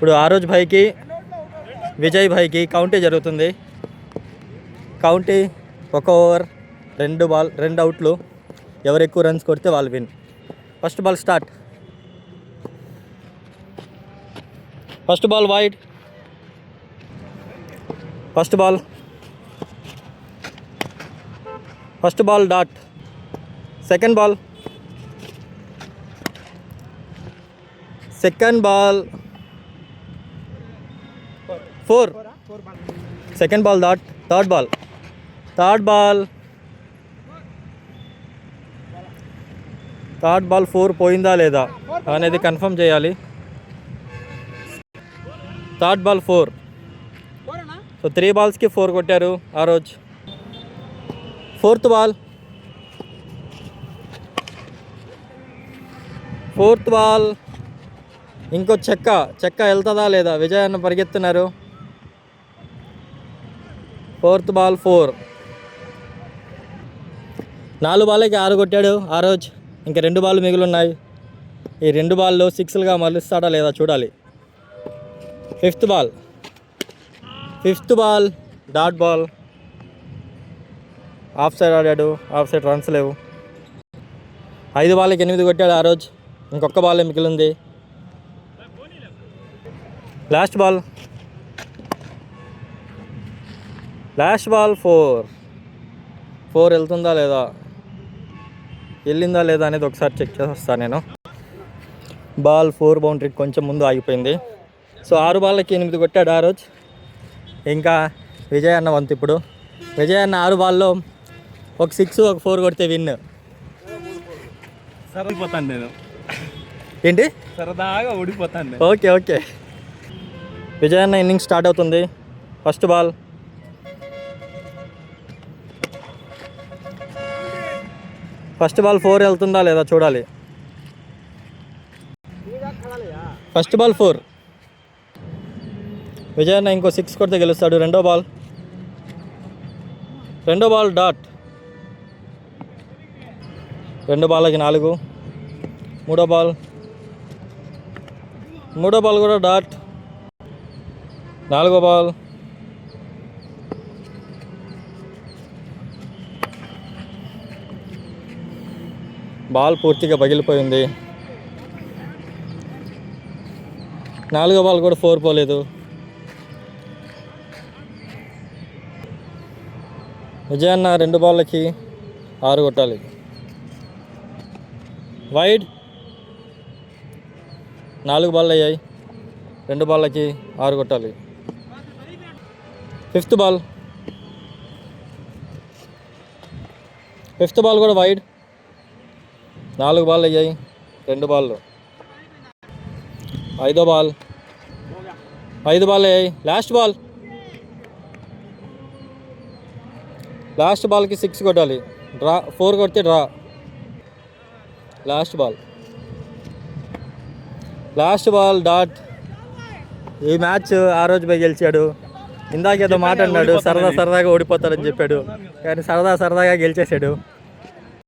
ఇప్పుడు ఆరోజ్ భాయ్కి విజయ్ భాయ్కి కౌంటీ జరుగుతుంది. కౌంటీ ఒక ఓవర్ 2 అవుట్లు. ఎవరు ఎక్కువ రన్స్ కొడితే వాళ్ళు win. First ball start. First ball wide. First ball dot. Second ball 4. Second ball dot. Third ball 4 పోయిందా లేదా అనేది కన్ఫర్మ్ చేయాలి. Third ball 4. సో 3 బాల్స్కి 4 కొట్టారు ఆ రోజు. ఫోర్త్ బాల్ ఇంకో చెక్క వెళ్తుందా లేదా? విజయ్ అన్న పరిగెత్తున్నారు. Fourth ball 4. 4 బాల్కి 6 కొట్టాడు ఆ రోజు. ఇంకా 2 బాల్ మిగిలిన్నాయి. ఈ 2 బాల్లో 6లుగా మలుస్తాడా లేదా చూడాలి. Fifth ball dot ball. Of side ఆడాడు. ఆఫ్ సైడ్ రన్స్ లేవు. 5 బాల్కి 8 కొట్టాడు ఆ రోజు. ఇంకొక బాల్ మిగిలింది. లాస్ట్ బాల్ 4 వెళ్తుందా లేదా, వెళ్ళిందా లేదా అనేది ఒకసారి చెక్ చేస్తాను నేను. బాల్ 4 బౌండరీ కొంచెం ముందు ఆగిపోయింది. సో 6 బాల్కి 8 కొట్టాడు ఆ రోజు. ఇంకా విజయ్ అన్న వంతు. ఇప్పుడు విజయ్ అన్న 6 బాల్లో ఒక 6 ఒక 4 కొడితే విన్. సరిపోతాను నేను. ఏంటి? సరదాగా ఓడిపోతాను. ఓకే. విజయ్ అన్న ఇన్నింగ్స్ స్టార్ట్ అవుతుంది. ఫస్ట్ బాల్ 4 వెళ్తుందా లేదా చూడాలి. First ball 4. విజయ్ అన్న ఇంకో 6 కొడితే గెలుస్తాడు. రెండో బాల్ డాట్. 2 బాల్కి 4. మూడో బాల్ కూడా డాట్. 4వ బాల్ పూర్తిగా పగిలిపోయింది. 4వ బాల్ కూడా 4 పోలేదు. విజయ్ అన్న 2 బాల్కి 6 కొట్టాలి. వైడ్. 4 బాల్ అయ్యాయి. 2 బాల్కి 6 కొట్టాలి. ఫిఫ్త్ బాల్ కూడా వైడ్. 4 బాల్ అయ్యాయి. 2 బాల్లో. 5వ బాల్ 5 బాల్ అయ్యాయి. లాస్ట్ బాల్కి 6 కొట్టాలి. 4 కొడితే డ్రా. Last ball dot. ఈ మ్యాచ్ ఆ రోజు పోయి గెలిచాడు. ఇందాకేదో మాట అన్నాడు, సరదాగా ఓడిపోతాడని చెప్పాడు. కానీ సరదాగా గెలిచేశాడు.